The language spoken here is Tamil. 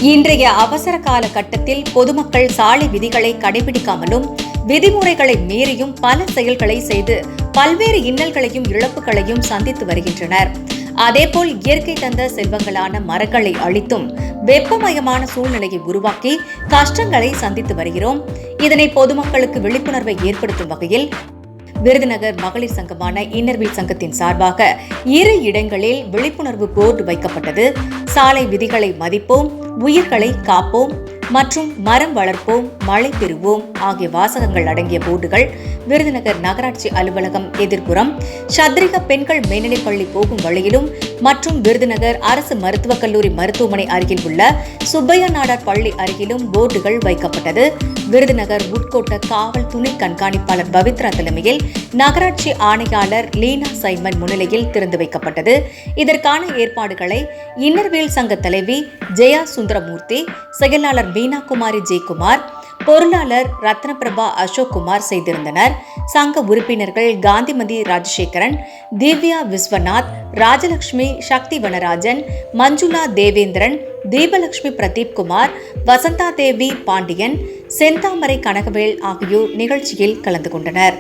இன்றைய அவசர கால கட்டத்தில் பொதுமக்கள் சாலை விதிகளை கடைபிடிக்காமலும் விதிமுறைகளை மீறியும் பல செயல்களை செய்து பல்வேறு இன்னல்களையும் இழப்புகளையும் சந்தித்து வருகின்றனர். அதேபோல் இயற்கை தந்த செல்வங்களான மரங்களை அழித்தும் வெப்பமயமான சூழ்நிலையை உருவாக்கி கஷ்டங்களை சந்தித்து வருகிறோம். இதனை பொதுமக்களுக்கு விழிப்புணர்வை ஏற்படுத்தும் வகையில் விருதுநகர் மகளிர் சங்கமான இன்னர்வீல் சங்கத்தின் சார்பாக 2 இடங்களில் விழிப்புணர்வு போர்டு வைக்கப்பட்டது. சாலை விதிகளை மதிப்போம், உயிர்களை காப்போம் மற்றும் மரம் வளர்ப்போம், மழை பெறுவோம் ஆகிய வாசகங்கள் அடங்கிய போர்டுகள் விருதுநகர் நகராட்சி அலுவலகம் எதிர்ப்புறம், சத்ரிகா பெண்கள் மேல்நிலைப்பள்ளி போகும் வழியிலும் மற்றும் விருதுநகர் அரசு மருத்துவக் கல்லூரி மருத்துவமனை அருகில் உள்ள சுப்பையா நாடார் பள்ளி அருகிலும் போர்டுகள் வைக்கப்பட்டது. விருதுநகர் உட்கோட்ட காவல் துணை கண்காணிப்பாளர் பவித்ரா தலைமையில் நகராட்சி ஆணையாளர் லீனா சைமன் முன்னிலையில் திறந்து வைக்கப்பட்டது. இதற்கான ஏற்பாடுகளை இன்னர்வேல் சங்க தலைவி ஜெயா சுந்தரமூர்த்தி, செயலாளர் மீனாகுமாரி ஜெயக்குமார், பொருளாளர் ரத்னபிரபா அசோக்குமார் செய்திருந்தனர். சங்க உறுப்பினர்கள் காந்திமதி ராஜசேகரன், திவ்யா விஸ்வநாத், ராஜலட்சுமி, சக்தி வனராஜன், மஞ்சுளா தேவேந்திரன், தீபலட்சுமி பிரதீப் குமார், வசந்தா தேவி பாண்டியன், செந்தாமரை கனகவேல் ஆகியோர் நிகழ்ச்சியில் கலந்து கொண்டனர்.